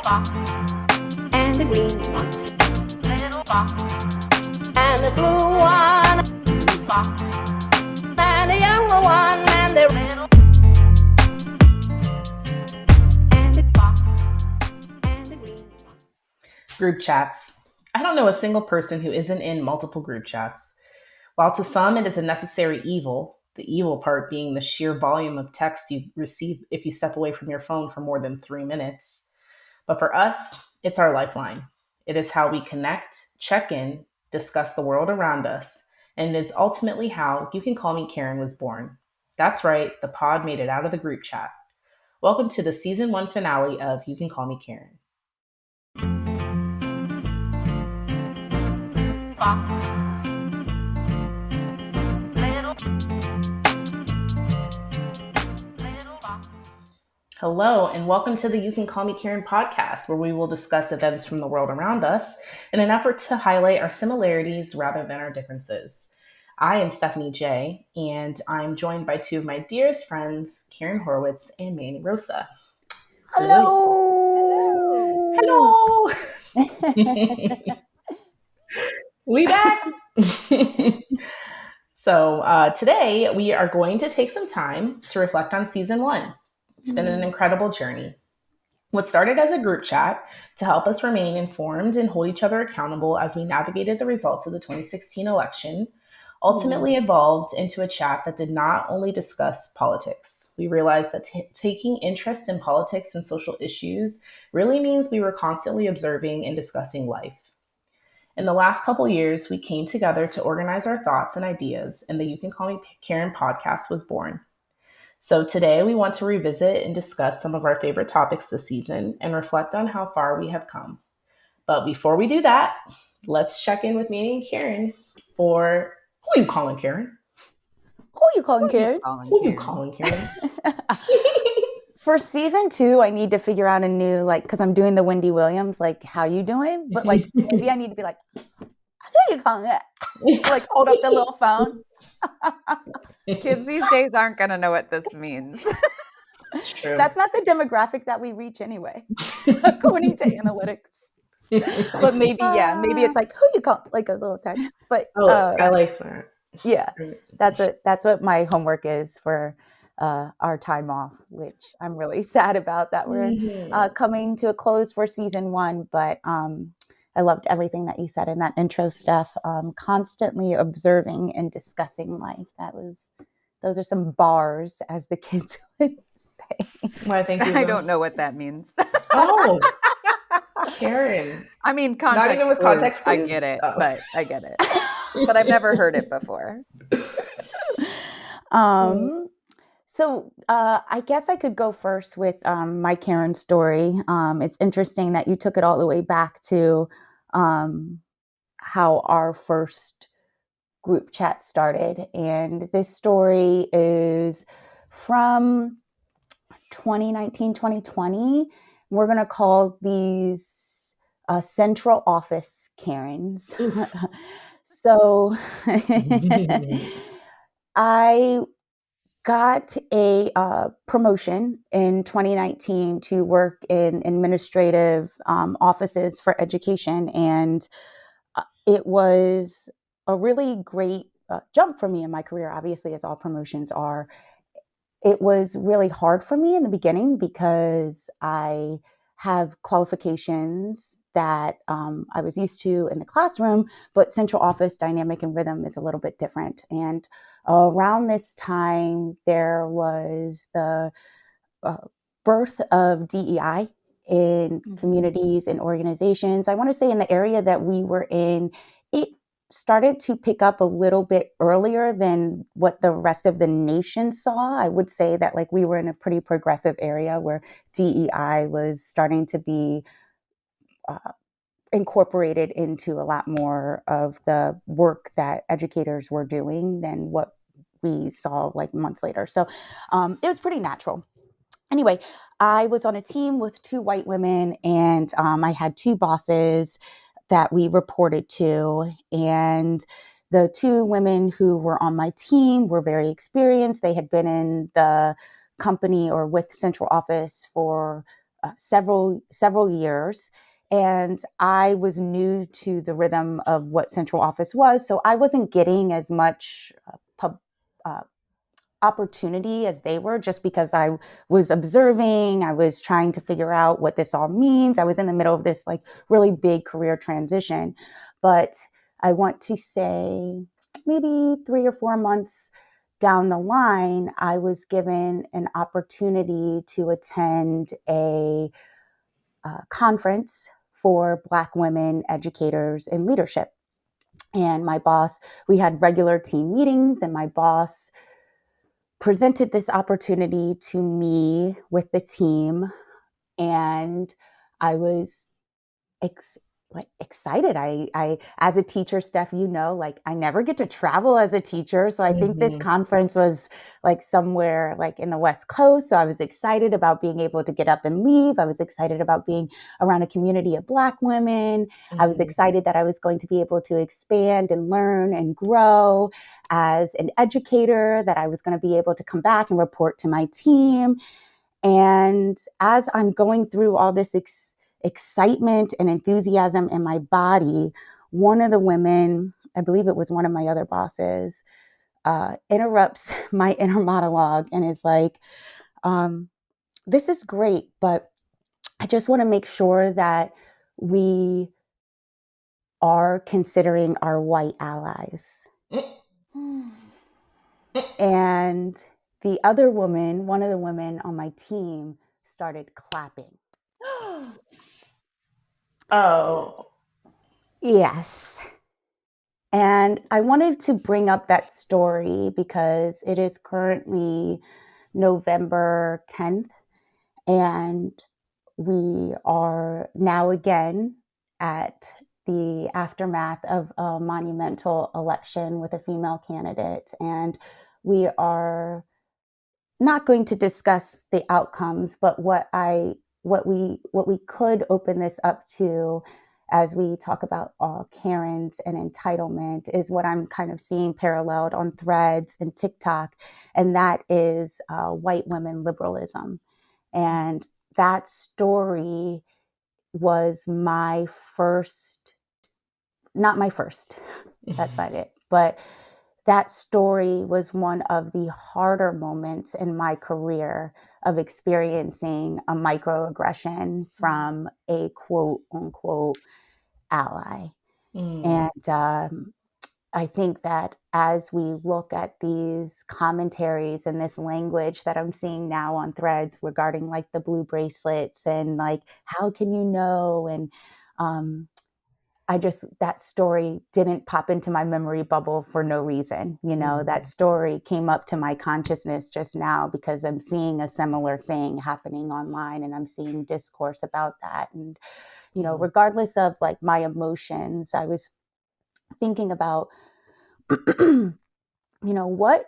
fox and the green one, little fox and the blue one, fox and the yellow one, and the little and the fox and the green one. Group chats. I don't know a single person who isn't in multiple group chats. While to some it is a necessary evil, the evil part being the sheer volume of text you receive if you step away from your phone for more than 3 minutes. But for us, it's our lifeline. It is how we connect, check in, discuss the world around us, and it is ultimately how You Can Call Me Karen was born. That's right, the pod made it out of the group chat. Welcome to the season 1 finale of You Can Call Me Karen. Fox, little fox. Hello, and welcome to the You Can Call Me Karen podcast, where we will discuss events from the world around us in an effort to highlight our similarities rather than our differences. I am Stephanie J, and I'm joined by two of my dearest friends, Karen Horowitz and Manny Rosa. Hello. Hello! We back! So today we are going to take some time to reflect on season 1. It's been an incredible journey. What started as a group chat to help us remain informed and hold each other accountable as we navigated the results of the 2016 election ultimately evolved into a chat that did not only discuss politics. We realized that taking interest in politics and social issues really means we were constantly observing and discussing life. In the last couple years, we came together to organize our thoughts and ideas, and the You Can Call Me Karen podcast was born. So today we want to revisit and discuss some of our favorite topics this season and reflect on how far we have come. But before we do that, let's check in with me and Karen for Who You Callin Karen? Who you calling Karen? Who You Callin Karen? For season 2, I need to figure out a new, because I'm doing the Wendy Williams, how you doing? But maybe I need to be like, who you calling it? Hold up the little phone. Kids these days aren't going to know what this means. True. That's not the demographic that we reach anyway, according to analytics. But maybe it's who you call, a little text. But I like that. Yeah, that's what my homework is for our time off, which I'm really sad about that we're coming to a close for season 1. But I loved everything that you said in that intro, Steph. Constantly observing and discussing life. Those are some bars, as the kids would say. Well, thank you. I don't know what that means. Oh, Karen. I mean, context. Not even with context I clues? get it, Oh. but I get it. But I've never heard it before. So I guess I could go first with my Karen story. It's interesting that you took it all the way back to how our first group chat started. And this story is from 2019, 2020. We're going to call these central office Karens. So I got a promotion in 2019 to work in administrative offices for education. And it was a really great jump for me in my career, obviously, as all promotions are. It was really hard for me in the beginning because I have qualifications that I was used to in the classroom, but central office dynamic and rhythm is a little bit different. And around this time, there was the birth of DEI in communities and organizations. I want to say in the area that we were in, it started to pick up a little bit earlier than what the rest of the nation saw. I would say that we were in a pretty progressive area where DEI was starting to be incorporated into a lot more of the work that educators were doing than what we saw months later. So it was pretty natural. Anyway, I was on a team with 2 white women, and I had 2 bosses that we reported to. And the 2 women who were on my team were very experienced. They had been in the company or with central office for several years. And I was new to the rhythm of what central office was. So I wasn't getting as much opportunity as they were, just because I was observing. I was trying to figure out what this all means. I was in the middle of this like really big career transition. But I want to say maybe 3 or 4 months down the line, I was given an opportunity to attend a conference for Black women educators in leadership. And my boss, we had regular team meetings, and my boss presented this opportunity to me with the team. And I was excited. I, as a teacher, Steph, like I never get to travel as a teacher. So I think this conference was like somewhere like in the West Coast. So I was excited about being able to get up and leave. I was excited about being around a community of Black women. I was excited that I was going to be able to expand and learn and grow as an educator, that I was going to be able to come back and report to my team. And as I'm going through all this excitement and enthusiasm in my body, one of the women, I believe it was one of my other bosses, interrupts my inner monologue and is like, this is great, but I just want to make sure that we are considering our white allies. And the other woman, one of the women on my team, started clapping. Oh. Yes. And I wanted to bring up that story because it is currently November 10th, and we are now again at the aftermath of a monumental election with a female candidate. And we are not going to discuss the outcomes, but what we could open this up to as we talk about Karens and entitlement is what I'm kind of seeing paralleled on Threads and TikTok, and that is white women liberalism. And that story was my first, not my first, that's not it, but that story was one of the harder moments in my career of experiencing a microaggression from a quote unquote ally. And I think that as we look at these commentaries and this language that I'm seeing now on Threads regarding like the blue bracelets and like, how can you know? And that story didn't pop into my memory bubble for no reason. That story came up to my consciousness just now because I'm seeing a similar thing happening online, and I'm seeing discourse about that. And, regardless of like my emotions, I was thinking about, what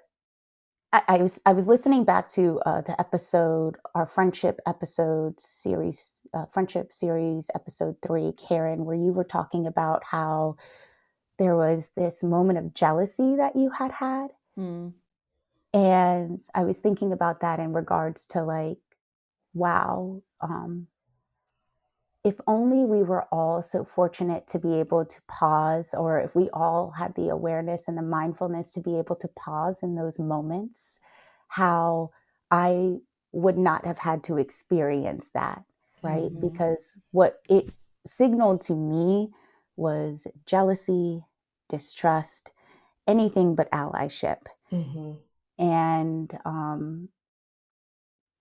I was listening back to the episode, our friendship series, episode 3, Karen, where you were talking about how there was this moment of jealousy that you had. And I was thinking about that in regards to like, wow, if only we were all so fortunate to be able to pause, or if we all had the awareness and the mindfulness to be able to pause in those moments, how I would not have had to experience that, right? Because what it signaled to me was jealousy, distrust, anything but allyship. And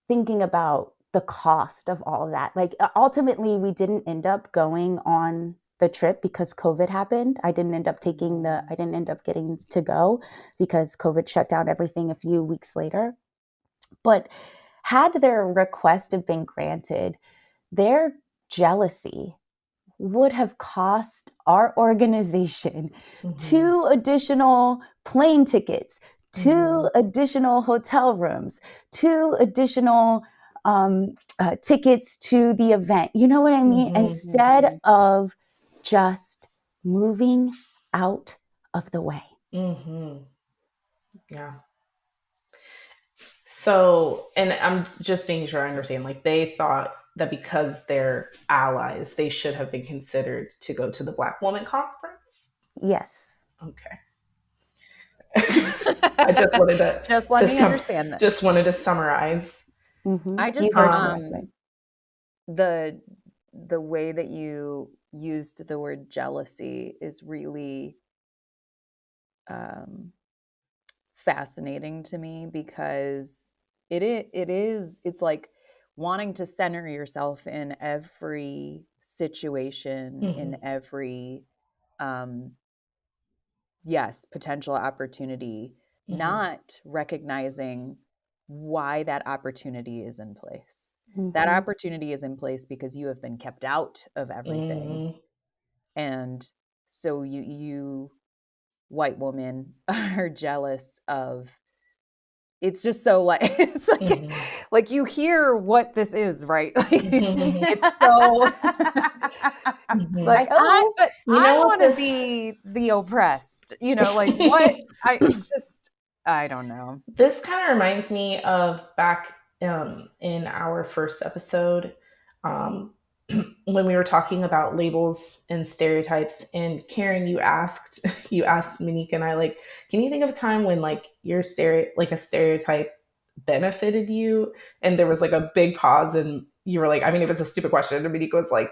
thinking about the cost of all of that. Like ultimately, we didn't end up going on the trip because COVID happened. I didn't end up getting to go because COVID shut down everything a few weeks later. But had their request have been granted, their jealousy would have cost our organization 2 additional plane tickets, 2 additional hotel rooms, 2 additional tickets to the event. You know what I mean? Instead of just moving out of the way. Yeah. So, and I'm just making sure I understand, like they thought that because they're allies, they should have been considered to go to the Black Woman Conference? Yes. Okay. I just wanted to just let me understand this. Just wanted to summarize. Mm-hmm. I just You heard correctly. the way that you used the word jealousy is really fascinating to me, because it's like wanting to center yourself in every situation, in every potential opportunity, not recognizing why that opportunity is in place. That opportunity is in place because you have been kept out of everything. And so you white women are jealous of, it's just so like, it's like, like you hear what this is, right? Like, it's so, it's like, I want to be the oppressed, like what, it's just, I don't know. This kind of reminds me of back in our first episode, when we were talking about labels and stereotypes, and Karen, you asked Monique and I, like, can you think of a time when like a stereotype benefited you? And there was like a big pause, and you were like, I mean, if it's a stupid question, and Monique was like,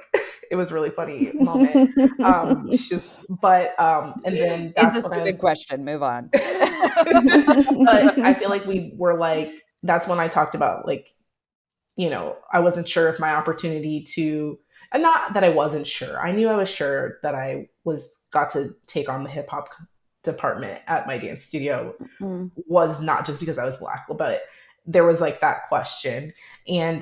it was really funny moment. And then that's it's a stupid question. Move on. But I feel like we were like, that's when I talked about, like, I wasn't sure if my opportunity to, and not that I wasn't sure. I knew I was sure that I got to take on the hip hop department at my dance studio was not just because I was Black, but there was like that question. And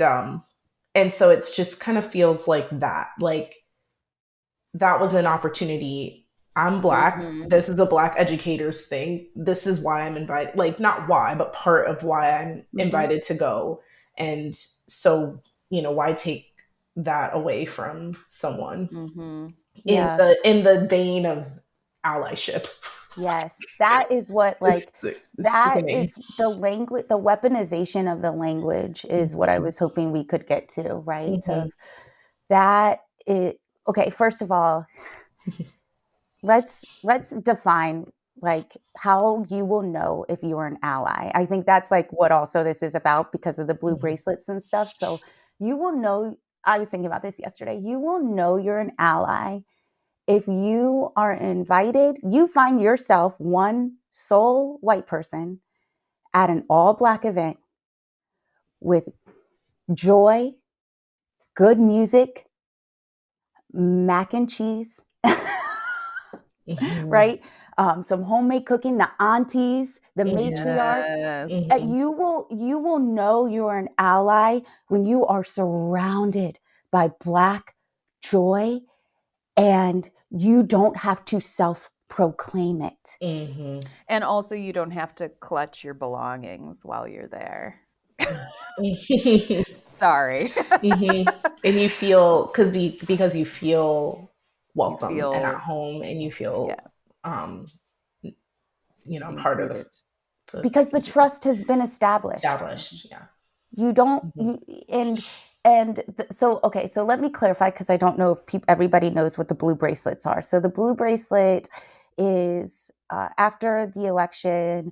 so it just kind of feels like that was an opportunity. I'm Black. This is a Black educators thing. This is why I'm invited, like not why, but part of why I'm invited to go. And so, why take that away from someone in the vein of allyship? Yes, that is what, like, that is the language, the weaponization of the language is what I was hoping we could get to, right? Of that, okay, first of all, let's define like how you will know if you are an ally. I think that's like what also this is about because of the blue bracelets and stuff. So you will know, I was thinking about this yesterday, you will know you're an ally if you are invited, you find yourself one sole white person at an all Black event with joy, good music, mac and cheese, right? Some homemade cooking, the aunties, the matriarch. You will know you are an ally when you are surrounded by Black joy and you don't have to self-proclaim it. And also you don't have to clutch your belongings while you're there. Sorry. And you feel, because you feel welcome and at home, and you feel part of it. Because the trust has been established. You don't, so let me clarify, because I don't know if everybody knows what the blue bracelets are. So the blue bracelet is after the election,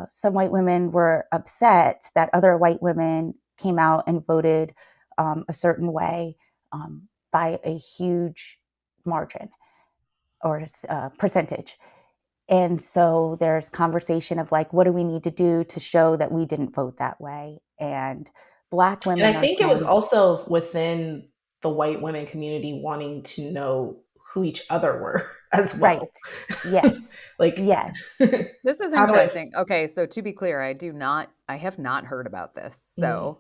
some white women were upset that other white women came out and voted a certain way by a huge margin or percentage. And so there's conversation of like, what do we need to do to show that we didn't vote that way? And Black women, and I think it was also within the white women community wanting to know who each other were as well. Right. Yes. Yes. This is interesting. Okay, so to be clear, I have not heard about this. So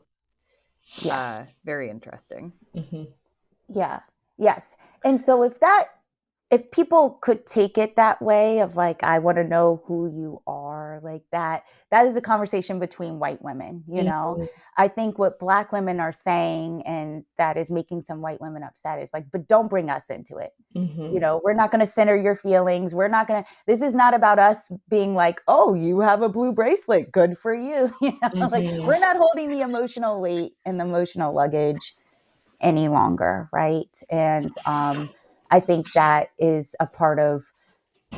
very interesting. Yeah. Yes. And so if people could take it that way of like, I want to know who you are, like that is a conversation between white women, I think what Black women are saying, and that is making some white women upset, is like, but don't bring us into it. We're not going to center your feelings. This is not about us being like, oh, you have a blue bracelet. Good for you. Like we're not holding the emotional weight and the emotional luggage any longer, right? And I think that is a part of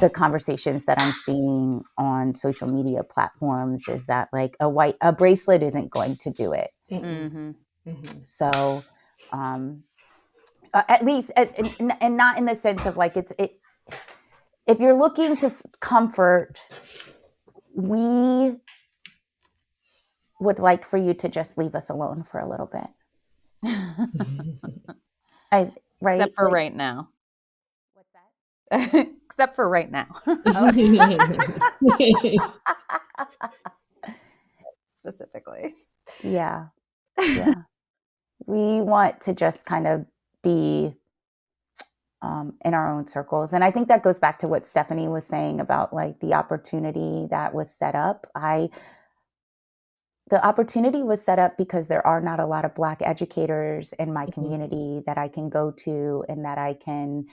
the conversations that I'm seeing on social media platforms, is that like a bracelet isn't going to do it. Mm-hmm. Mm-hmm. So at least, and not in the sense of like if you're looking to comfort, we would like for you to just leave us alone for a little bit. Right? Except for Like, right now. what's that? Except for right now. Specifically. Yeah. Yeah. We want to just kind of be in our own circles. And I think that goes back to what Stephanie was saying about like the opportunity that was set up. The opportunity was set up because there are not a lot of Black educators in my community that I can go to and that I can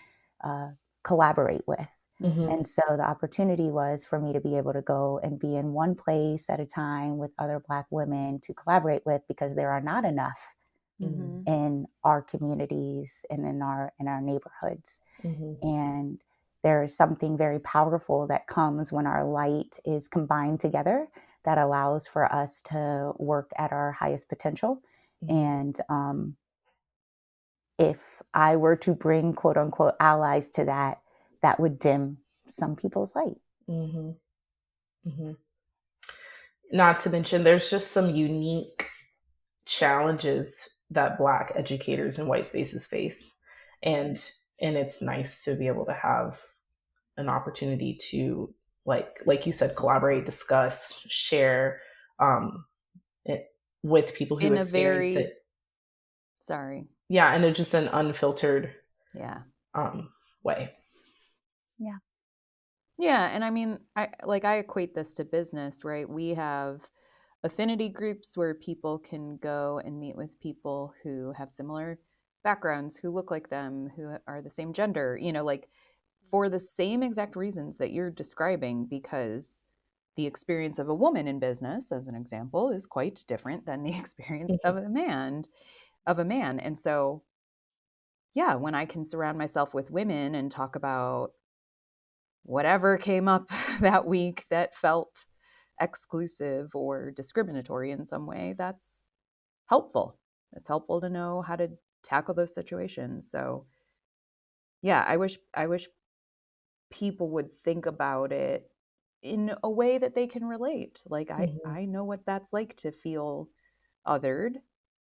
collaborate with. And so the opportunity was for me to be able to go and be in one place at a time with other Black women to collaborate with, because there are not enough in our communities and in our neighborhoods. And there is something very powerful that comes when our light is combined together, that allows for us to work at our highest potential. And if I were to bring quote unquote allies to that, that would dim some people's light. Not to mention, there's just some unique challenges that Black educators in white spaces face. And it's nice to be able to have an opportunity to, like you said, collaborate, discuss, share it with people who In a experience very, it. Sorry. Yeah, in just an unfiltered way. Yeah. Yeah. And I mean, I equate this to business, right? We have affinity groups where people can go and meet with people who have similar backgrounds, who look like them, who are the same gender, like for the same exact reasons that you're describing, because the experience of a woman in business, as an example, is quite different than the experience of a man. And so, yeah, when I can surround myself with women and talk about whatever came up that week that felt exclusive or discriminatory in some way, that's helpful. It's helpful to know how to tackle those situations. So, yeah, I wish people would think about it in a way that they can relate. Like I know what that's like to feel othered.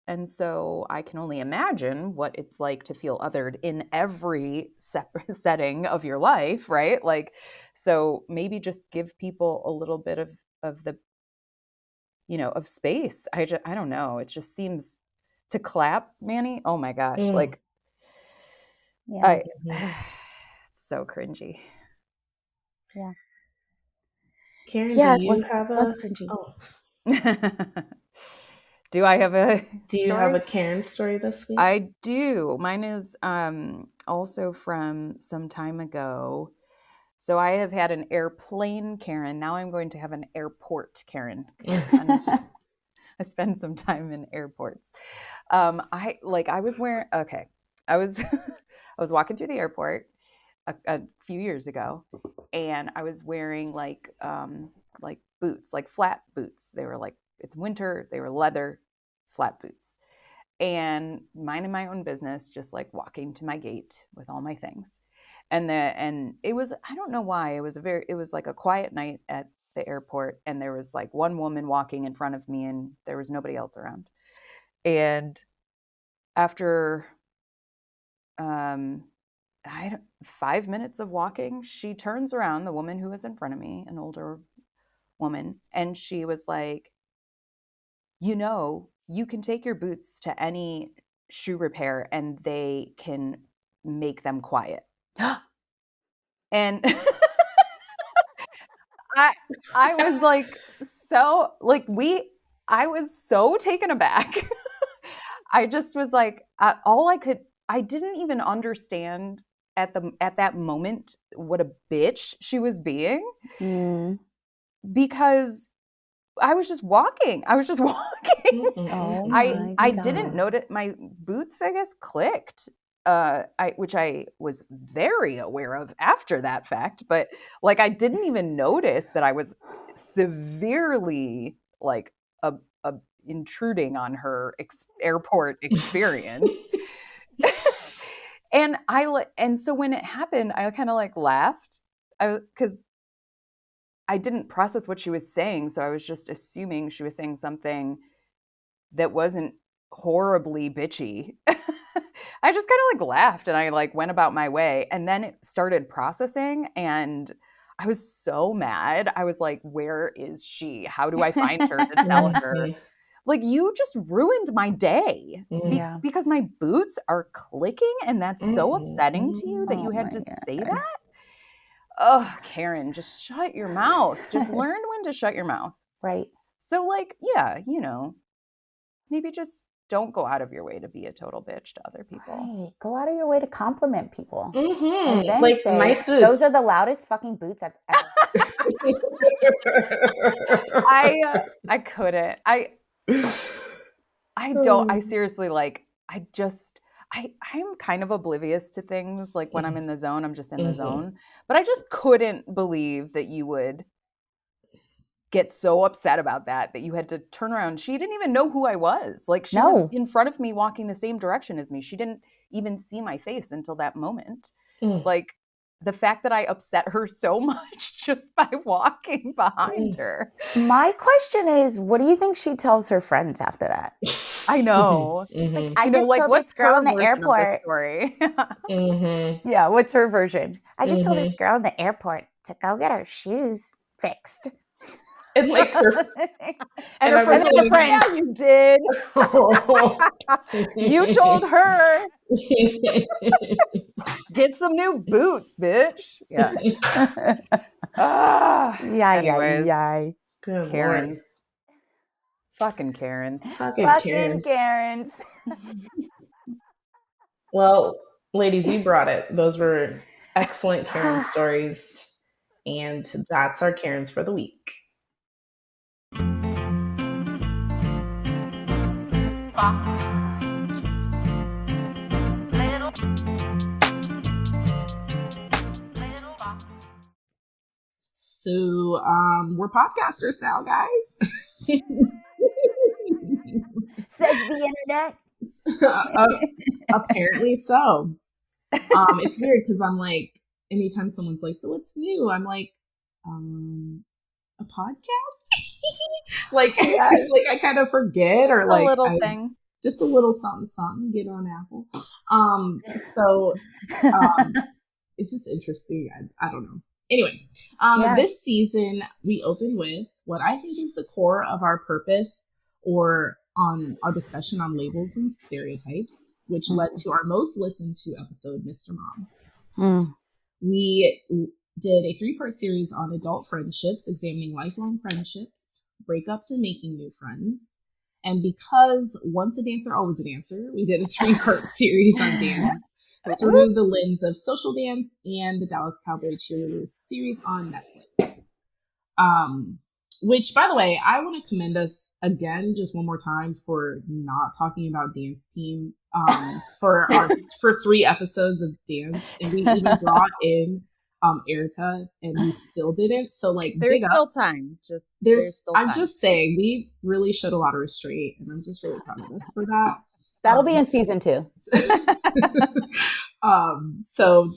And so I can only imagine what it's like to feel othered in every separate setting of your life, right? Like, so maybe just give people a little bit of the, of space. I don't know. It just seems to clap, Manny. Oh my gosh. Like, Yeah. It's so cringy. Yeah. Karen, Yeah, do you have was cringy. Do I have a Do you story? have a Karen story this week? I do. Mine is also from some time ago. So I have had an airplane Karen. Now I'm going to have an airport Karen. I spend some time in airports. I was wearing, okay. I was I was walking through the airport a few years ago, and I was wearing like boots, like flat boots. They were like, it's winter, they were leather flat boots. And minding my own business, just like walking to my gate with all my things. And it was, I don't know why, it was like a quiet night at the airport, and there was like one woman walking in front of me and there was nobody else around. And after 5 minutes of walking, she turns around, the woman who was in front of me, an older woman, and she was like, you can take your boots to any shoe repair and they can make them quiet. And I was like, I was so taken aback. I just was like, I didn't even understand at that moment what a bitch she was being, because I was just walking. Oh I didn't notice my boots, I guess, clicked. Which I was very aware of after that fact, but like I didn't even notice that I was severely like a intruding on her airport experience. And so when it happened, I kind of like laughed, because I didn't process what she was saying, so I was just assuming she was saying something that wasn't horribly bitchy. I just kind of like laughed and I like went about my way, and then it started processing and I was so mad. I was like, where is she? How do I find her to tell her? Like, you just ruined my day because my boots are clicking, and that's so upsetting to you that you had to say that? Oh, Karen, just shut your mouth. Just learn when to shut your mouth. Right. So like, yeah, maybe just don't go out of your way to be a total bitch to other people. Right. Go out of your way to compliment people. Mm-hmm. And then like say, nice boots. those are the loudest fucking boots I've ever I couldn't. I don't. I seriously, like, I'm kind of oblivious to things. Like when I'm in the zone, I'm just in the zone. But I just couldn't believe that you would get so upset about that you had to turn around. She didn't even know who I was. Like, she was in front of me walking the same direction as me. She didn't even see my face until that moment. Like, the fact that I upset her so much just by walking behind her. My question is, what do you think she tells her friends after that? I know. Like, I just told this girl in the airport. Story? Yeah, what's her version? I just told this girl in the airport to go get her shoes fixed. And like her, and her friends, yeah, you did. You told her. Get some new boots, bitch. Yeah. Anyways, Karens. Fucking Karens. Fucking Karens. Well, ladies, you brought it. Those were excellent Karen stories. And that's our Karens for the week. So, we're podcasters now, guys. Says the internet. Apparently so. It's weird because I'm like, anytime someone's like, so what's new? I'm like, a podcast? Like, it's like I kind of forget, or like a little thing. Just a little something, get on Apple. It's just interesting. I don't know. Anyway, this season we open with what I think is the core of our purpose, or on our discussion on labels and stereotypes, which led to our most listened to episode, Mr. Mom. We did a 3-part series on adult friendships, examining lifelong friendships, breakups, and making new friends. And because once a dancer, always a dancer, we did a 3-part series on dance through the lens of social dance and the Dallas Cowboy Cheerleaders series on Netflix. Which, by the way, I want to commend us again, just one more time, for not talking about dance team for 3 episodes of dance, and we even brought in Erica, and we still didn't. So like, there's big still ups. time. I'm just saying, we really showed a lot of restraint, and I'm just really proud of us for that. That'll be in season 2. So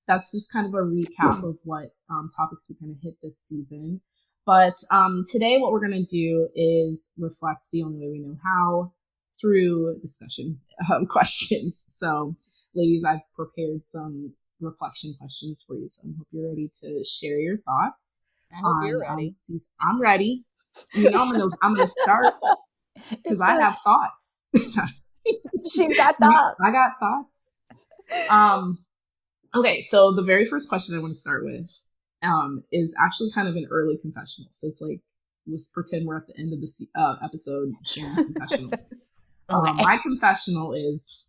that's just kind of a recap of what topics we kind of hit this season. But today what we're going to do is reflect the only way we know how, through discussion questions. So, ladies, I've prepared some reflection questions for you. So I hope you're ready to share your thoughts. I hope you're ready. I'm ready. You know, I'm gonna start because I have thoughts. She's got thoughts. I got thoughts. Okay, so the very first question I want to start with is actually kind of an early confessional. So it's like, let's pretend we're at the end of the episode sharing a confessional. Okay. My confessional is,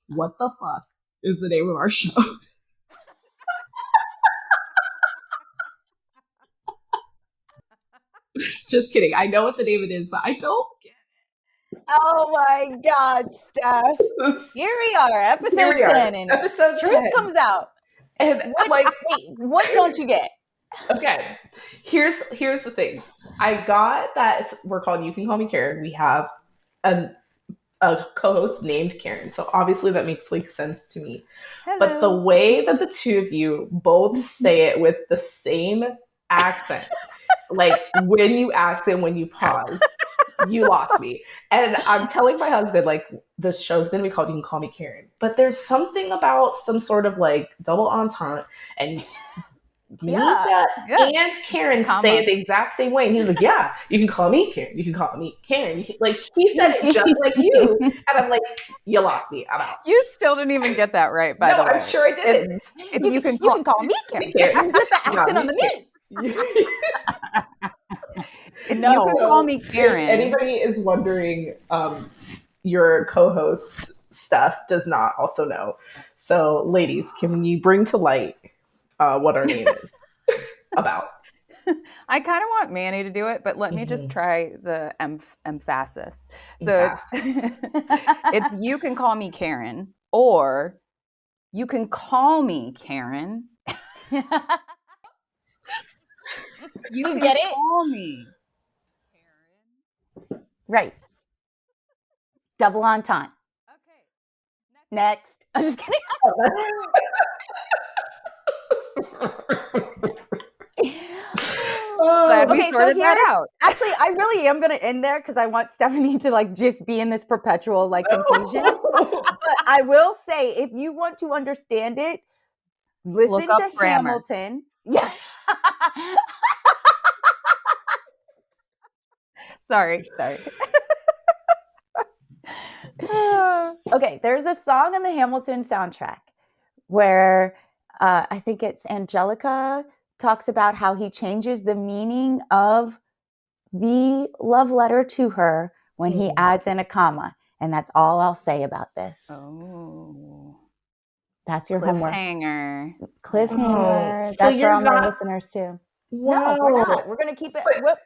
what the fuck is the name of our show? Just kidding. I know what the name it is, but I don't get Oh my God, Steph. this. Here we are, episode Here we are. 10, and Episode truth 10. comes out. And What, like, wait, what don't you get? okay, here's the thing. I got that we're called You Can Call Me Karen. We have a co-host named Karen, so obviously that makes like sense to me. Hello. But the way that the two of you both say it with the same accent, like when you accent, when you pause, you lost me. And I'm telling my husband, like, this show's gonna be called You Can Call Me Karen. But there's something about some sort of like double entente, and me and Karen say it the exact same way. And he was like, yeah, you can call me Karen. You can call me Karen. You can, like, he said it just like you. And I'm like, you lost me. I'm out. You still didn't even get that right, by the way. I'm sure I didn't. You can call me Karen. You put the accent on the me. You can call me Karen. If anybody is wondering, your co-host Steph does not also know. So, ladies, can you bring to light what our name is about? I kind of want Manny to do it, but let me just try the emphasis. So it's you can call me Karen, or you can call me Karen. You can get it? Call me Karen. Right. Double entente. Okay. Next. I'm just kidding. Glad we sorted that out. Actually, I really am going to end there because I want Stephanie to like just be in this perpetual like confusion. But I will say, if you want to understand it, listen to grammar. Hamilton. Yeah. Sorry. Okay, there's a song on the Hamilton soundtrack where I think it's Angelica talks about how he changes the meaning of the love letter to her when he adds in a comma. And that's all I'll say about this. Oh. That's your homework. Cliffhanger. That's so for all my listeners too. Wow. No, we're not. We're going to keep it.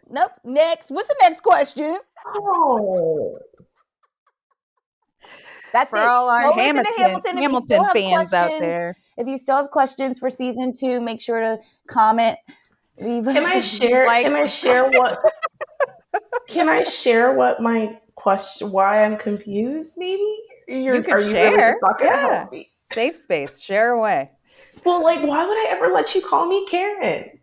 Nope. Next. What's the next question? Oh. That's for it. all our Hamilton fans out there. If you still have questions for season 2, make sure to comment. Can I share what my question? Why I'm confused? Maybe you can share. Really just not gonna help me? Safe space. Share away. Well, like, why would I ever let you call me Karen?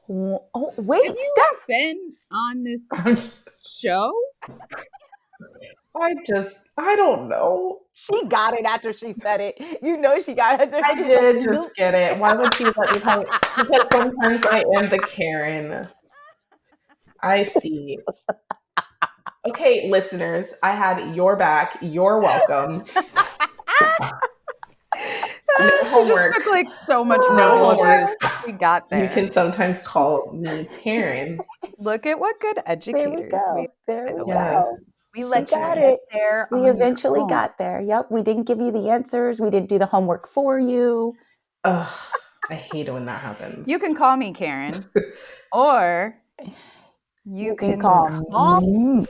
Oh, wait, have Steph. You been on this show? I don't know. She got it after she said it. You know she got it. I did just get it. Why would you let me call it? Because sometimes I am the Karen. I see. Okay, listeners, I had your back. You're welcome. No homework. She just took like so much homework. We got there. You can sometimes call me Karen. Look at what good educators there we go. We let you get there. We eventually got there. Yep. We didn't give you the answers. We didn't do the homework for you. Ugh, I hate it when that happens. You can call me Karen, or you can call me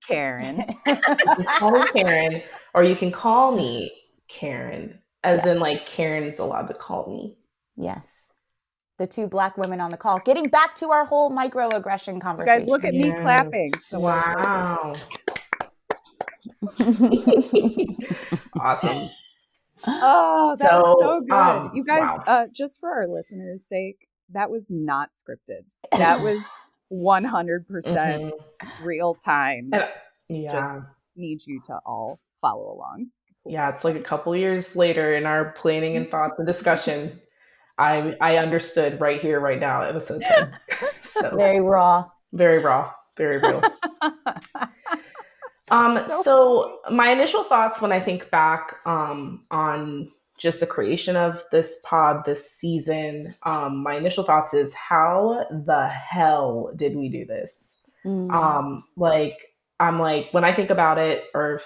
Karen. You can call me Karen, or you can call me Karen, as in like Karen's allowed to call me. Yes. The 2 Black women on the call. Getting back to our whole microaggression conversation. You guys, look at me clapping. Wow. Awesome. Oh, that was so good. You guys, just for our listeners' sake, that was not scripted. That was 100% real time. Just need you to all follow along. Yeah, it's like a couple years later in our planning and thoughts and discussion. I understood right here, right now, episode 10. So, very raw. Very raw. Very real. So my initial thoughts when I think back on just the creation of this pod, this season, my initial thoughts is, how the hell did we do this? I'm like, when I think about it, or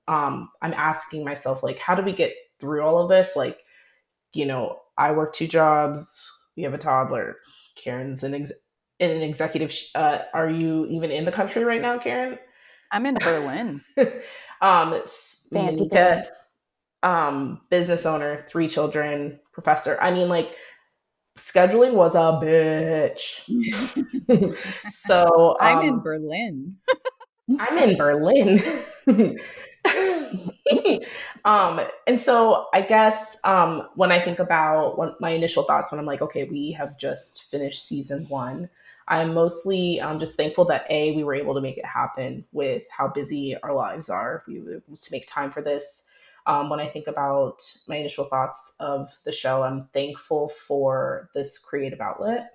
I'm asking myself, like, how did we get through all of this? Like, you know, I work 2 jobs. We have a toddler. Karen's in an executive. Are you even in the country right now, Karen? I'm in Berlin. Fancy Monica, business owner, 3 children, professor. I mean, like, scheduling was a bitch. So I'm in Berlin. I'm in Berlin. And so I guess when I think about my initial thoughts when I'm like, okay, we have just finished season 1, I'm mostly just thankful that we were able to make it happen with how busy our lives are. We were able to make time for this. When I think about my initial thoughts of the show, I'm thankful for this creative outlet.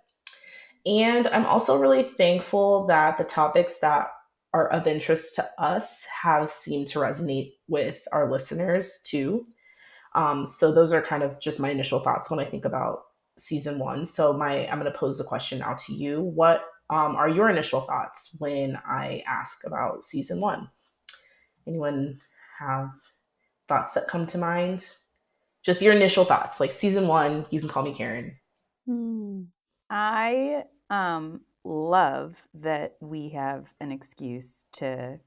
And I'm also really thankful that the topics that are of interest to us have seemed to resonate with our listeners too. So those are kind of just my initial thoughts when I think about season 1. So I'm going to pose the question now to you. What are your initial thoughts when I ask about season 1? Anyone have thoughts that come to mind? Just your initial thoughts, like season 1. You can call me Karen. I love that we have an excuse to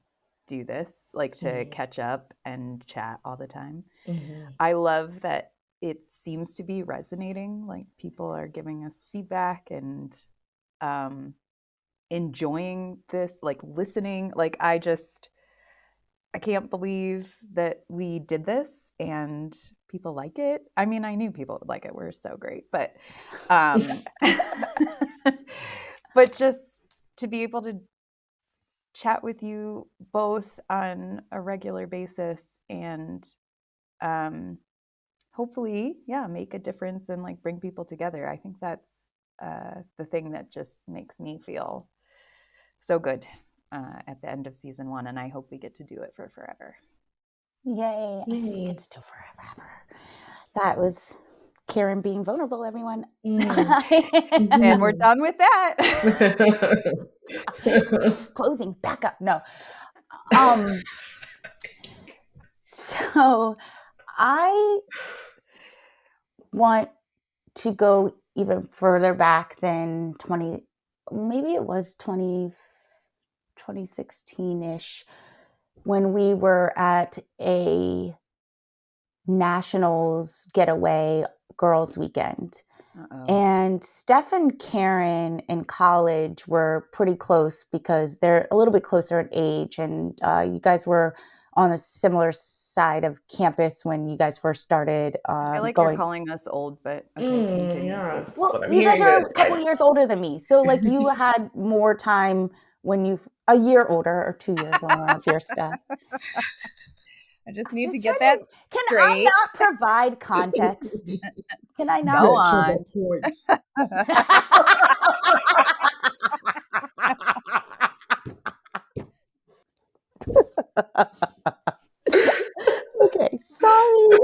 do this, like to catch up and chat all the time. I love that it seems to be resonating. Like people are giving us feedback and enjoying this, like listening. Like I can't believe that we did this and people like it. I mean, I knew people would like it. We're so great, but but just to be able to chat with you both on a regular basis and hopefully, make a difference and like bring people together. I think that's the thing that just makes me feel so good at the end of season 1, and I hope we get to do it for forever. Yay. It's still forever. That was Karen being vulnerable, everyone. And we're done with that. Closing back up. No. So I want to go even further back than 2016-ish, when we were at a nationals getaway girls weekend. And Steph and Karen in college were pretty close because they're a little bit closer in age, and you guys were on a similar side of campus when you guys first started. I feel like you're calling us old, but okay, continue, please. Well, you guys are a couple years older than me, so like you had more time when a year older or 2 years older if you're Steph. I just need to get that Can straight. I not provide context? Can I not? Go on. Okay, sorry.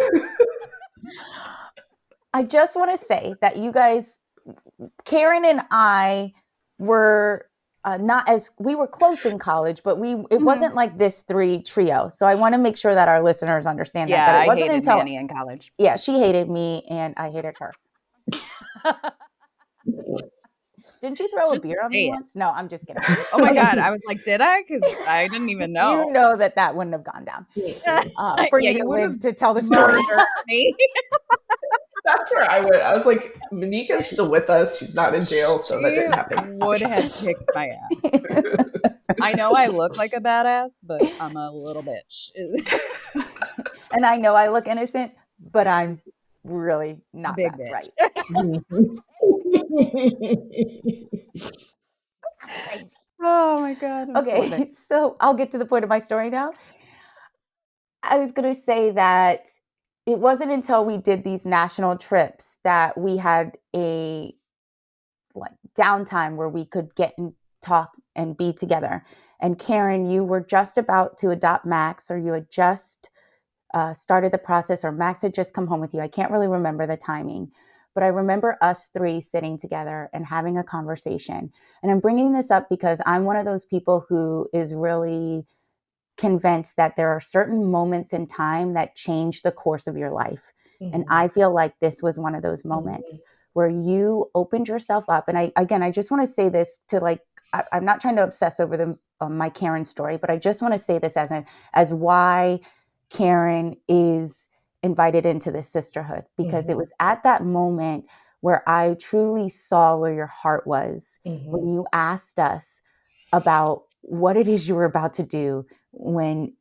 I just want to say that you guys, Karen and I were we were close in college, but it wasn't like this 3 trio. So I want to make sure that our listeners understand that. Yeah, it wasn't I hated until Manny in college. Yeah, she hated me and I hated her. Didn't you throw a beer on me once? No, I'm just kidding. Oh my God. I was like, did I? Because I didn't even know. You know that wouldn't have gone down. For you to live to tell the story. That's where I went. I was like, Monika's still with us. She's not in jail, so that didn't happen. Would have kicked my ass. I know I look like a badass, but I'm a little bitch. And I know I look innocent, but I'm really not big that bitch. Right. Oh my God. Okay, so I'll get to the point of my story now. I was going to say that it wasn't until we did these national trips that we had a downtime where we could get and talk and be together. And Karen, you were just about to adopt Max, or you had just started the process, or Max had just come home with you. I can't really remember the timing, but I remember us 3 sitting together and having a conversation. And I'm bringing this up because I'm one of those people who is really convinced that there are certain moments in time that change the course of your life. And I feel like this was one of those moments where you opened yourself up. And I just want to say this to like, I'm not trying to obsess over my Karen story, but I just want to say this as why Karen is invited into this sisterhood, because it was at that moment where I truly saw where your heart was when you asked us about what it is you were about to do when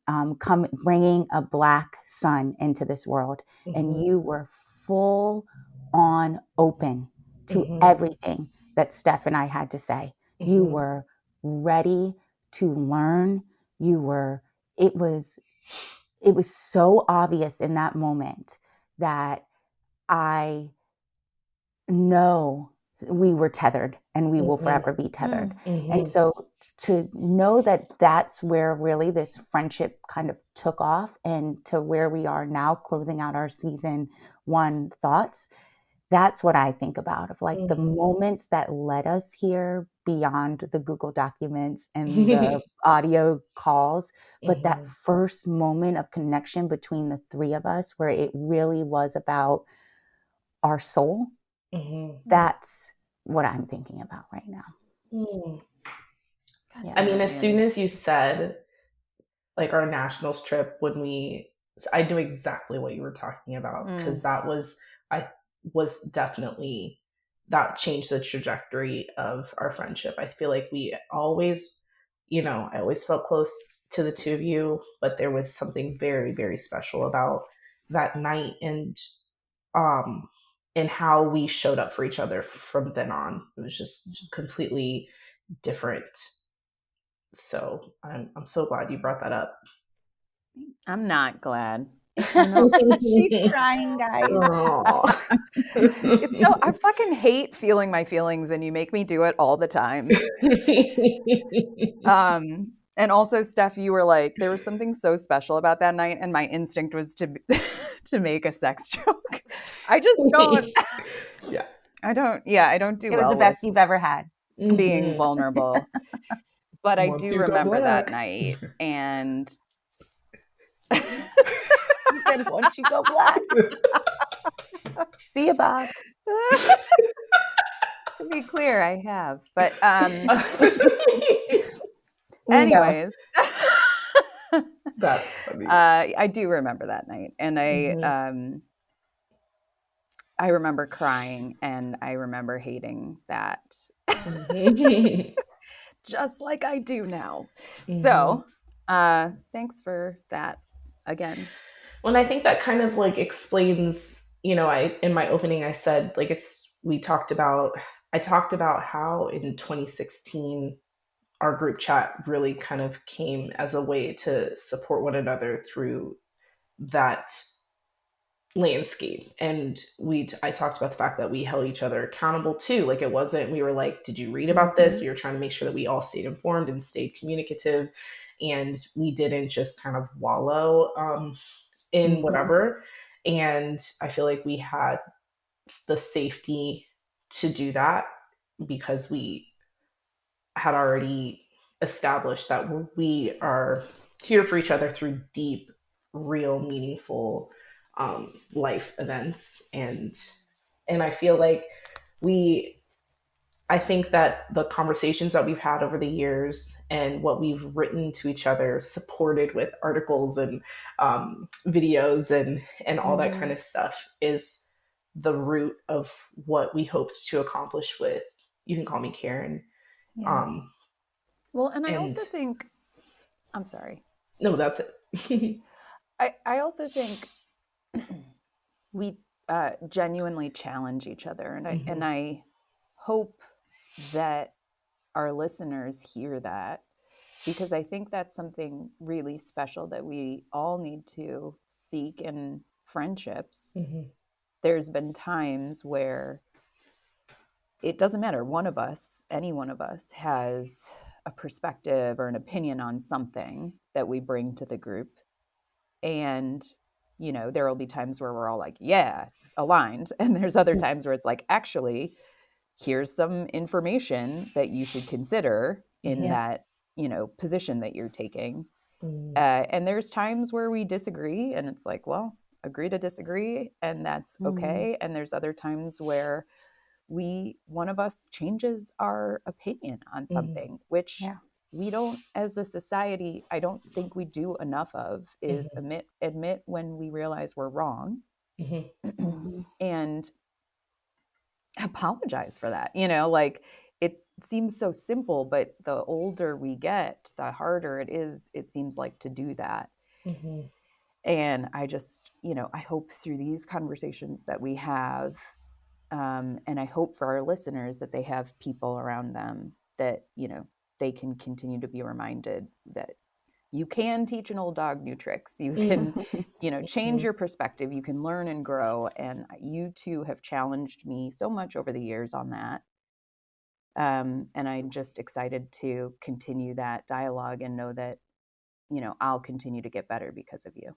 bringing a Black son into this world. And you were full on open to everything that Steph and I had to say. You were ready to learn. It was so obvious in that moment that I know we were tethered and we will forever be tethered. And so to know that that's where really this friendship kind of took off, and to where we are now closing out our season 1 thoughts, that's what I think about, of like the moments that led us here beyond the Google documents and the audio calls, but that first moment of connection between the 3 of us, where it really was about our soul. That's what I'm thinking about right now. Yeah. I mean, as soon as you said like our nationals trip, I knew exactly what you were talking about, because that changed the trajectory of our friendship. I feel like we always, I always felt close to the 2 of you, but there was something very, very special about that night, and how we showed up for each other from then on. It was just completely different. So I'm so glad you brought that up. I'm not glad. She's crying, guys. I fucking hate feeling my feelings, and you make me do it all the time. And also, Steph, you were like, there was something so special about that night, and my instinct was to make a sex joke. I just don't. I don't do well. It was the best you've ever had. Being vulnerable. But I do remember that night, and he said, once you go Black. See you, Bob. To be clear, I have. But anyways. That's funny. I do remember that night, and I remember crying, and I remember hating that. Just like I do now. So thanks for that again. Well, and I think that kind of like explains, in my opening, I said like I talked about how in 2016 our group chat really kind of came as a way to support one another through that landscape. And I talked about the fact that we held each other accountable too. Like it wasn't, we were like, did you read about this? We were trying to make sure that we all stayed informed and stayed communicative, and we didn't just kind of wallow in whatever. And I feel like we had the safety to do that because we had already established that we are here for each other through deep, real, meaningful life events. And I feel like I think that the conversations that we've had over the years and what we've written to each other, supported with articles and videos and all that kind of stuff, is the root of what we hoped to accomplish with You Can Call Me Karen. Yeah. Well, and I also think, I'm sorry. No, that's it. I also think we genuinely challenge each other, and I hope that our listeners hear that, because I think that's something really special that we all need to seek in friendships. There's been times where it doesn't matter. Any one of us has a perspective or an opinion on something that we bring to the group. And, there will be times where we're all like, yeah, aligned. And there's other times where it's like, actually, here's some information that you should consider in that, position that you're taking. And there's times where we disagree, and it's like, well, agree to disagree, and that's okay. And there's other times where one of us changes our opinion on something, which we don't, as a society, I don't think we do enough of, is admit when we realize we're wrong and apologize for that. Like, it seems so simple, but the older we get, the harder it seems like, to do that. And I just, I hope through these conversations that we have, and I hope for our listeners that they have people around them that, they can continue to be reminded that you can teach an old dog new tricks. You can, change your perspective. You can learn and grow. And you two have challenged me so much over the years on that. And I'm just excited to continue that dialogue and know that, I'll continue to get better because of you.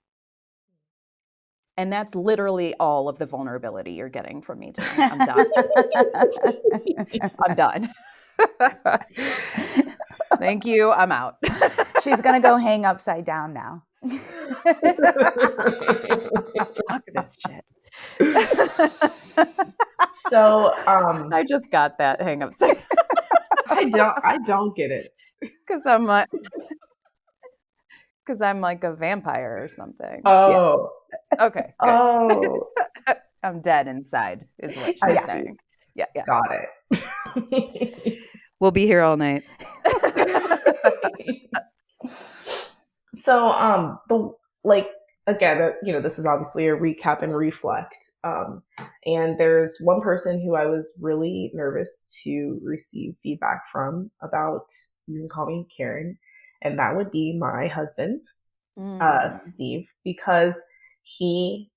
And that's literally all of the vulnerability you're getting from me tonight. I'm done. I'm done. Thank you. I'm out. She's going to go hang upside down now. Fuck this shit. So I just got that hang upside down. I don't get it. Because I'm like a vampire or something. Oh. Yeah. Okay. Good. Oh. I'm dead inside, is what she's saying. Yeah. Got it. We'll be here all night. So again, this is obviously a recap and reflect. And there's one person who I was really nervous to receive feedback from about You Callin Karen, and that would be my husband, Steve, because he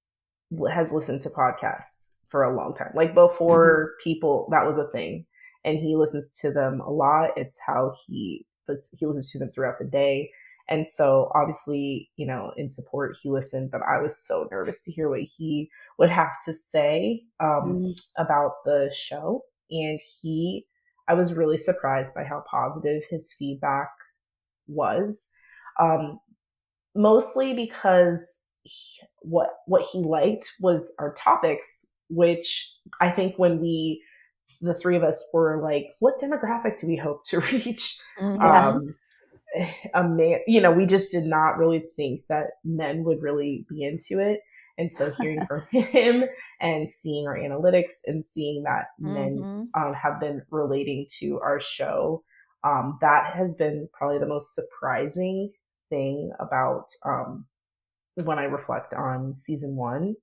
has listened to podcasts for a long time, like before people, that was a thing. And he listens to them a lot. It's how he listens to them throughout the day. And so obviously, in support, he listened, but I was so nervous to hear what he would have to say about the show. And I was really surprised by how positive his feedback was, mostly because what he liked was our topics, which I think when the three of us were like, what demographic do we hope to reach? A man, we just did not really think that men would really be into it. And so hearing from him and seeing our analytics and seeing that men have been relating to our show, that has been probably the most surprising thing about when I reflect on season 1.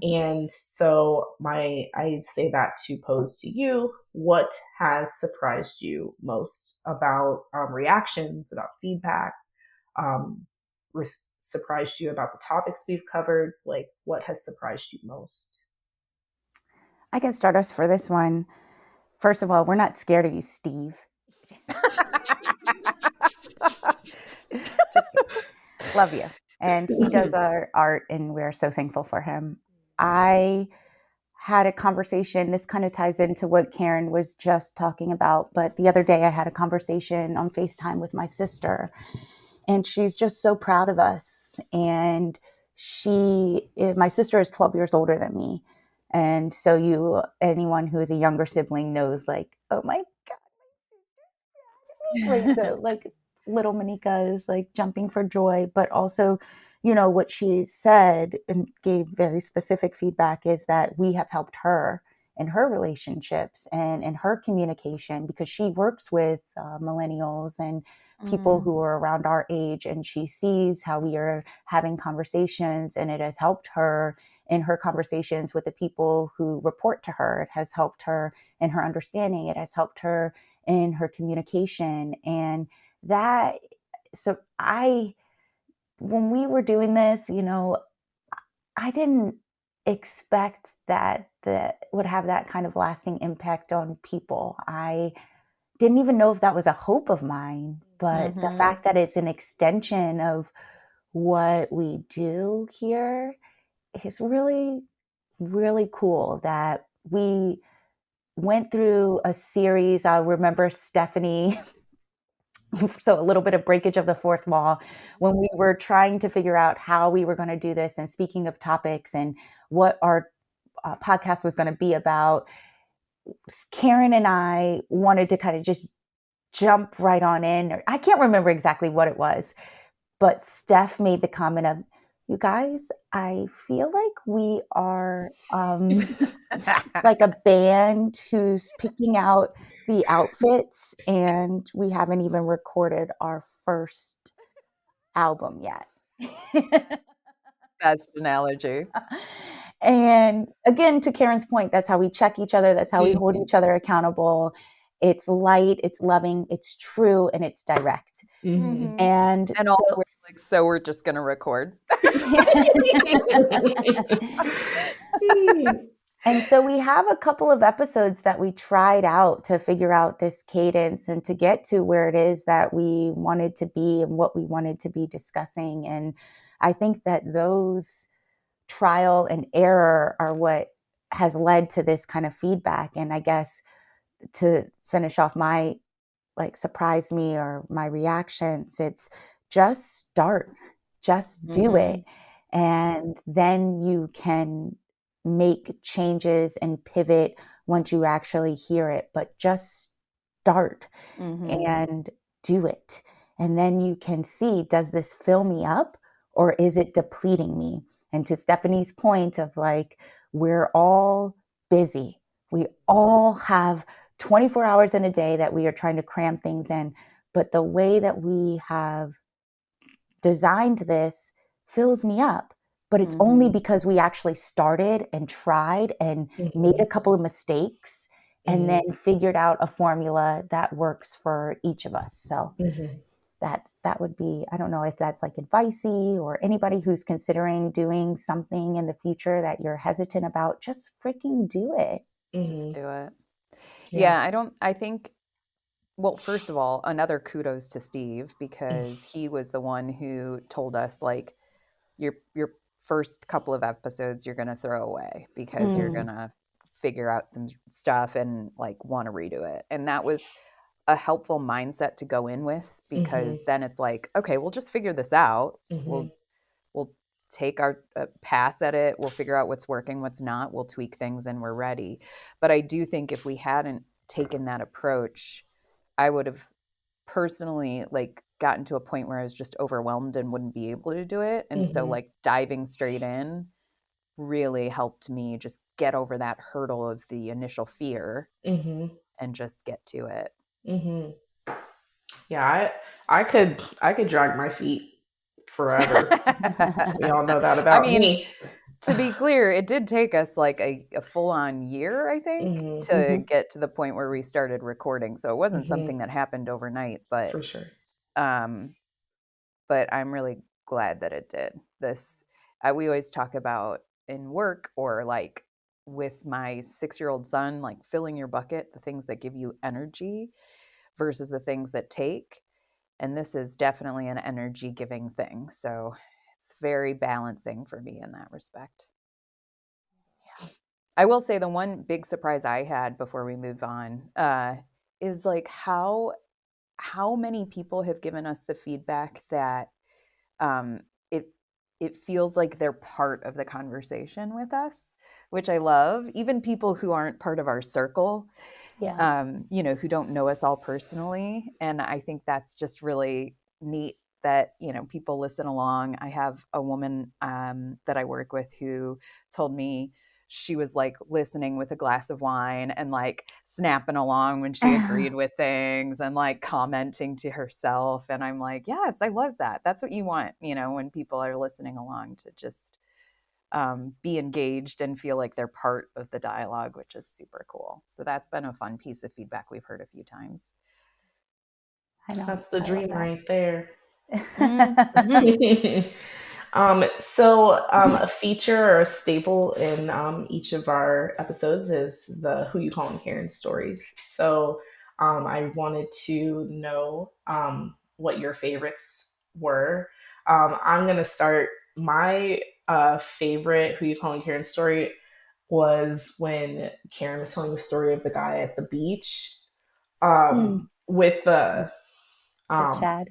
And so I'd say that to pose to you, what has surprised you most about reactions, about feedback, surprised you about the topics we've covered? Like, what has surprised you most? I can start us for this one. First of all, we're not scared of you, Steve. Just love you. And he does our art, and we're so thankful for him. I had a conversation, this kind of ties into what Karen was just talking about, but the other day I had a conversation on FaceTime with my sister, and she's just so proud of us. And my sister is 12 years older than me. And so anyone who is a younger sibling knows, like, oh my God, like little Monica is like jumping for joy, but also, what she said and gave very specific feedback is that we have helped her in her relationships and in her communication, because she works with millennials and people who are around our age, and she sees how we are having conversations, and it has helped her in her conversations with the people who report to her. It has helped her in her understanding. It has helped her in her communication. And when we were doing this, I didn't expect that would have that kind of lasting impact on people. I didn't even know if that was a hope of mine, but the fact that it's an extension of what we do here is really, really cool. That we went through a series. I remember Stephanie, so a little bit of breakage of the fourth wall, when we were trying to figure out how we were going to do this. And speaking of topics and what our podcast was going to be about, Karen and I wanted to kind of just jump right on in. Or I can't remember exactly what it was, but Steph made the comment of, you guys, I feel like we are like a band who's picking out the outfits, and we haven't even recorded our first album yet. Best analogy. And again, to Karen's point, that's how we check each other. That's how we hold each other accountable. It's light, it's loving, it's true, and it's direct. Mm-hmm. And all the way, like, so we're just going to record. And so we have a couple of episodes that we tried out to figure out this cadence and to get to where it is that we wanted to be and what we wanted to be discussing. And I think that those trial and error are what has led to this kind of feedback. And I guess to finish off my surprise me or my reactions, it's just start, just do it. And then you can make changes and pivot once you actually hear it, but just start and do it. And then you can see, does this fill me up or is it depleting me? And to Stephanie's point of like, we're all busy. We all have 24 hours in a day that we are trying to cram things in. But the way that we have designed this fills me up. But it's only because we actually started and tried and made a couple of mistakes and then figured out a formula that works for each of us. So that would be, I don't know if that's like advicey or anybody who's considering doing something in the future that you're hesitant about, just freaking do it. Just do it. Yeah, I think, well, first of all, another kudos to Steve, because he was the one who told us, like, your first couple of episodes you're going to throw away because you're going to figure out some stuff and like want to redo it. And that was a helpful mindset to go in with, because then it's like, okay, we'll just figure this out. We'll take our pass at it. We'll figure out what's working, what's not. We'll tweak things and we're ready. But I do think if we hadn't taken that approach, I would have personally like gotten to a point where I was just overwhelmed and wouldn't be able to do it. And so like diving straight in really helped me just get over that hurdle of the initial fear and just get to it. Yeah, I could drag my feet forever. We all know that about me. To be clear, it did take us like a full-on year, I think, to get to the point where we started recording. So it wasn't something that happened overnight, but for sure. But I'm really glad that it did. We always talk about in work or like with my 6-year-old son, like filling your bucket, the things that give you energy versus the things that take. And this is definitely an energy giving thing. So it's very balancing for me in that respect. Yeah. I will say the one big surprise I had before we move on is like how many people have given us the feedback that it feels like they're part of the conversation with us, which I love. Even people who aren't part of our circle, who don't know us all personally. And I think that's just really neat that, people listen along. I have a woman that I work with who told me she was like listening with a glass of wine and like snapping along when she agreed with things and like commenting to herself. And I'm like, yes, I love that. That's what you want, when people are listening along, to just be engaged and feel like they're part of the dialogue, which is super cool. So that's been a fun piece of feedback we've heard a few times. I know. That's the dream right there. A feature or a staple in each of our episodes is the Who You Callin Karen stories. So I wanted to know what your favorites were. I'm going to start. My favorite Who You Callin Karen story was when Karen was telling the story of the guy at the beach with the Chad.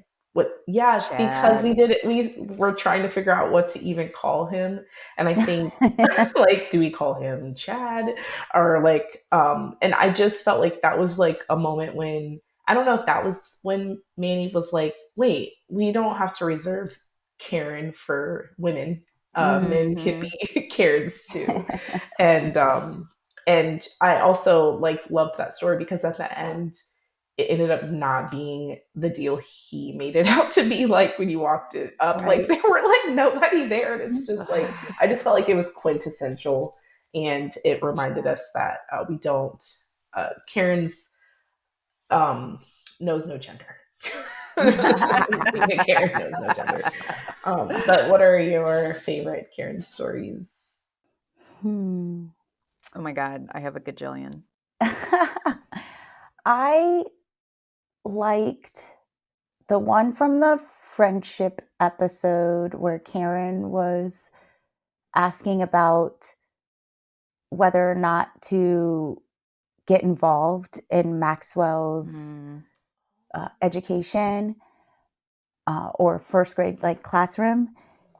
Yes, because Chad. we were trying to figure out what to even call him. And I think like, do we call him Chad or like, and I just felt like that was like a moment when, I don't know if that was when Manny was like, wait, we don't have to reserve Karen for women. Men can Mhm. be Karens too. And, and I also like loved that story because at the end, it ended up not being the deal he made it out to be. Like when you walked it up, like Right. there were like nobody there, and it's just like I just felt like it was quintessential, and it reminded us that we don't. Karen's um, knows no gender. Karen knows no gender. But what are your favorite Karen stories? Hmm. Oh my God, I have a gajillion. I liked the one from the friendship episode where Karen was asking about whether or not to get involved in Maxwell's Mm. education or first grade like classroom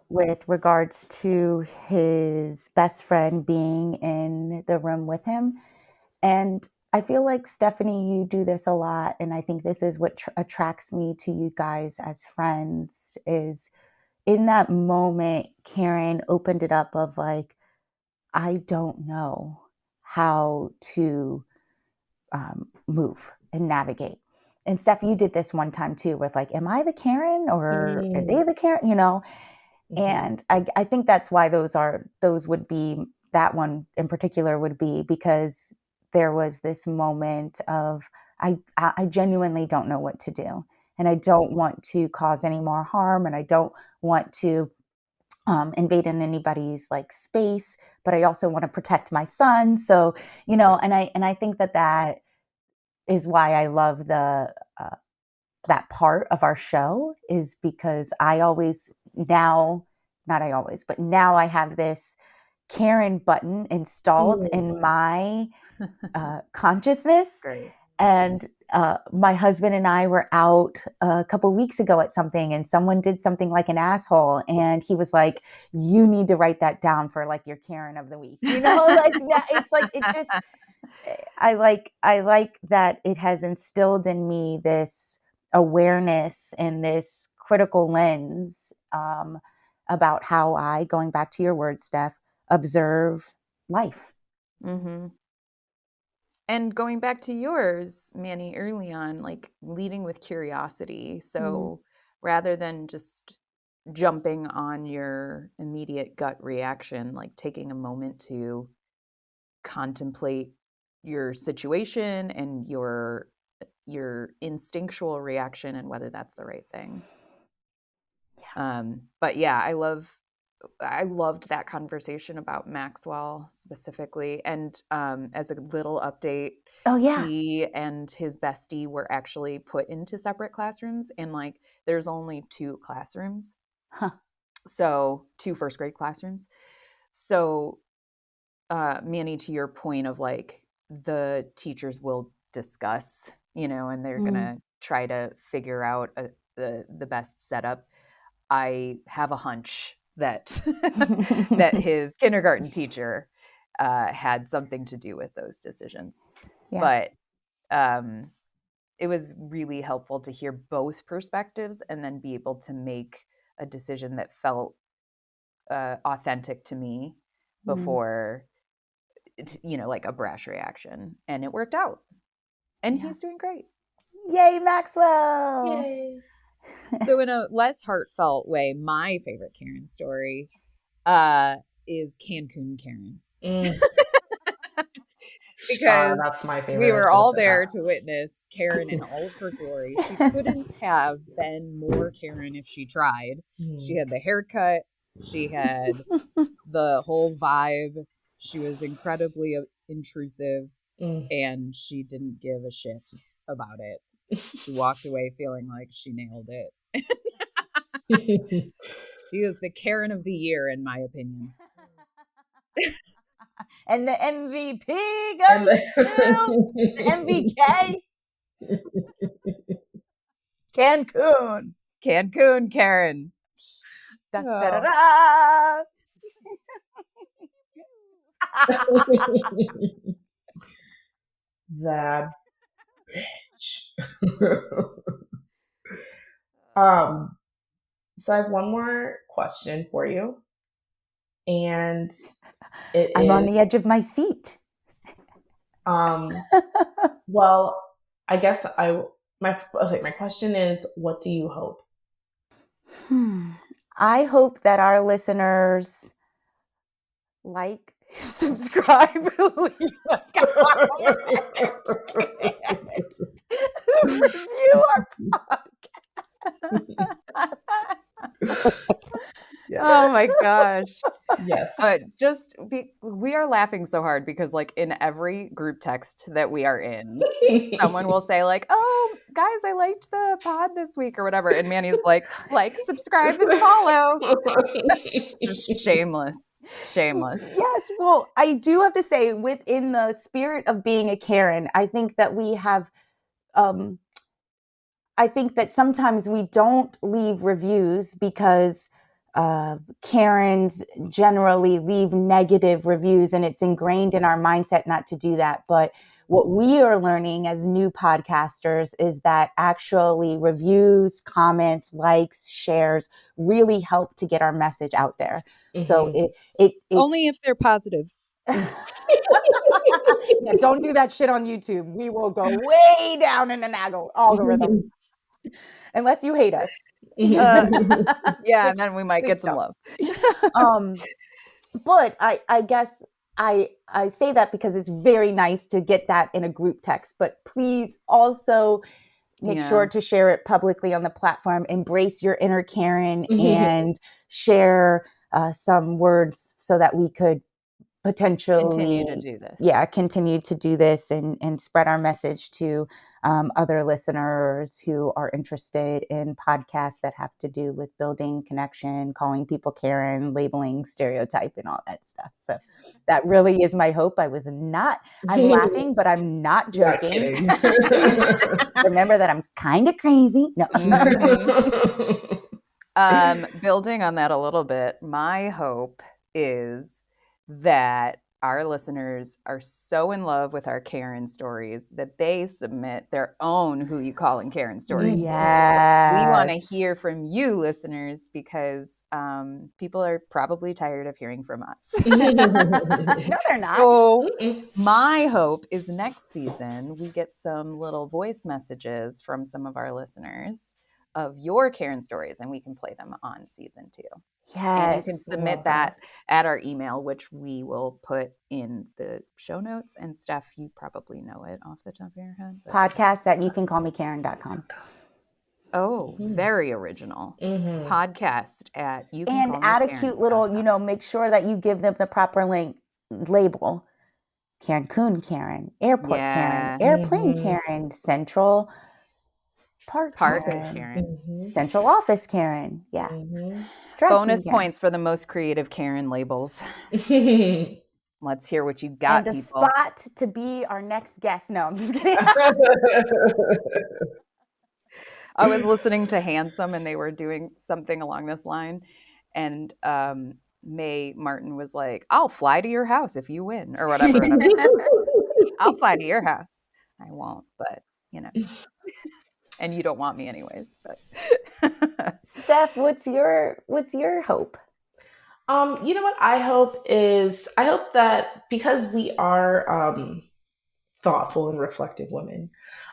with regards to his best friend being in the room with him. And I feel like, Stephanie, you do this a lot. And I think this is what attracts me to you guys as friends is in that moment, Karen opened it up of like, I don't know how to move and navigate. And Steph, you did this one time too with like, am I the Karen or are they the Karen? You know, Mhm. and I think that's why those would be, that one in particular would be because there was this moment of I genuinely don't know what to do, and I don't want to cause any more harm, and I don't want to invade in anybody's like space, but I also want to protect my son. So you know, and I think that is why I love the that part of our show is because I always now, not I always, but now I have this Karen button installed Mm. in my consciousness. Great. And my husband and I were out a couple weeks ago at something, and someone did something like an asshole, and he was like, "You need to write that down for like your Karen of the week." You know, like that. It's like it just. I like that it has instilled in me this awareness and this critical lens about how I, going back to your words, Steph, observe life. Mm-hmm. And going back to yours, Manny, early on, like leading with curiosity. So rather than just jumping on your immediate gut reaction, like taking a moment to contemplate your situation and your instinctual reaction and whether that's the right thing. But yeah, I loved that conversation about Maxwell specifically. And as a little update, Oh yeah. he and his bestie were actually put into separate classrooms, and like there's only 2 classrooms. Huh. So 2 first grade classrooms. So Manny, to your point of like the teachers will discuss, and they're gonna try to figure out the best setup. I have a hunch that that his kindergarten teacher had something to do with those decisions. Yeah. But it was really helpful to hear both perspectives and then be able to make a decision that felt authentic to me before, like a brash reaction. And it worked out. And Yeah. he's doing great. Yay, Maxwell. Yay. So in a less heartfelt way, my favorite Karen story is Cancun Karen. Mm. Because That's my we favorite. I were should have all said there that. to witness Karen in all of her glory. She couldn't have been more Karen if she tried. She Mm. had the haircut, she had the whole vibe. She was incredibly intrusive, Mm. and she didn't give a shit about it. She walked away feeling like she nailed it. She is the Karen of the year, in my opinion. And the MVP And goes to the then- MVK, Cancun. Cancun, Karen. Da, da, da, da. That um so I have one more question for you, and it I'm on is the edge of my seat. well, I guess my question is, what do you hope? I hope that our listeners like, subscribe, leave a comment, review our podcast. Yes. Oh my gosh. Yes. We are laughing so hard because like in every group text that we are in, someone will say like, "Oh, guys, I liked the pod this week," or whatever, and Manny's like, subscribe, and follow. Just shameless. Yes, well, I do have to say, within the spirit of being a Karen, I think that we have I think that sometimes we don't leave reviews because Karens generally leave negative reviews, and it's ingrained in our mindset not to do that. But what we are learning as new podcasters is that actually reviews, comments, likes, shares really help to get our message out there. So it's only if they're positive. yeah, don't do that shit on YouTube. We will go way down in an algorithm. Unless you hate us. Yeah, and then we might get some love. But I guess I say that because it's very nice to get that in a group text, but please also make sure to share it publicly on the platform. Embrace your inner Karen and share some words so that we could potentially continue to do this and spread our message to other listeners who are interested in podcasts that have to do with building connection, calling people Karen, labeling, stereotype, and all that stuff. So that really is my hope. I'm laughing, but I'm not joking. Not Remember that I'm kind of crazy. No. Building on that a little bit, my hope is that our listeners are so in love with our Karen stories that they submit their own Who You Callin Karen stories. Yes. We want to hear from you, listeners, because people are probably tired of hearing from us. No, they're not. So my hope is next season we get some little voice messages from some of our listeners of your Karen stories, and we can play them on season 2. Yes. And you can submit that at our email, which we will put in the show notes. And Steph, you probably know it off the top of your head. Podcast at youcancallmekaren.com. Oh, very original. Podcast at you can and add a cute little, make sure that you give them the proper label. Cancun Karen, Airport Karen, Airplane Karen, Central Park Karen, Central Office Karen. Yeah. Bonus points for the most creative Karen labels. Let's hear what you got, and a people. spot to be our next guest. No, I'm just kidding. I was listening to Handsome, and they were doing something along this line, and Mae Martin was like, "I'll fly to your house if you win," or whatever. I'll fly to your house. I won't, but and you don't want me anyways. But Steph, what's your hope? You know what I hope that because we are thoughtful and reflective women,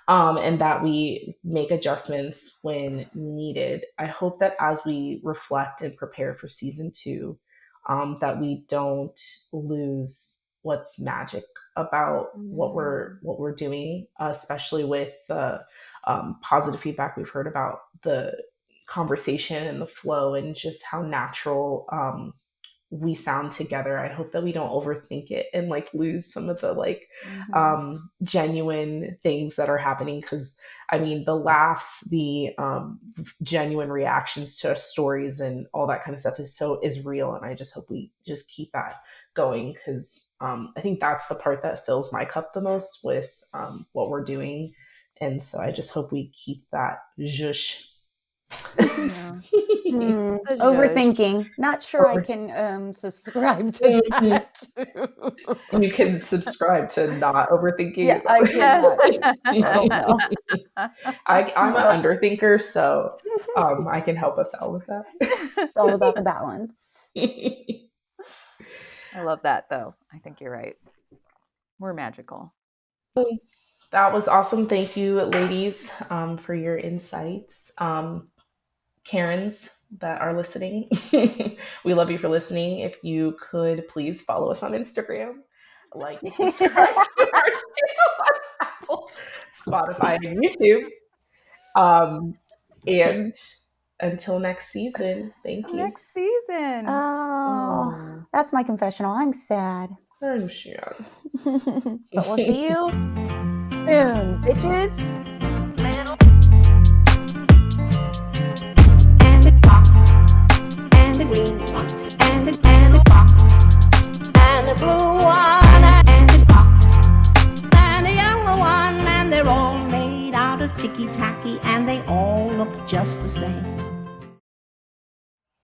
and that we make adjustments when needed, I hope that as we reflect and prepare for season 2, that we don't lose what's magic about what we're doing, especially with the positive feedback we've heard about the conversation and the flow and just how natural we sound together. I hope that we don't overthink it and lose some of the genuine things that are happening, because the laughs, the genuine reactions to stories and all that kind of stuff is real, and I just hope we just keep that going, because I think that's the part that fills my cup the most with what we're doing, and so I just hope we keep that zhush. Yeah. The judge. Overthinking. Not sure I can subscribe to that. You can subscribe to not overthinking. Yeah, Is that I cannot. Oh, no. I'm an underthinker, so I can help us out with that. It's all about the balance. I love that, though. I think you're right. We're magical. That was awesome. Thank you, ladies, for your insights. Karens that are listening, we love you for listening. If you could please follow us on Instagram, like and subscribe to our channel on Apple, Spotify, and YouTube. And until next season, thank you. Next season. Oh, that's my confessional. I'm sad. I'm sure. But we'll see you soon, bitches. And the fox, and the green fox, and the fox, and the blue one, and the fox, and the yellow one, and they're all made out of ticky-tacky, and they all look just the same.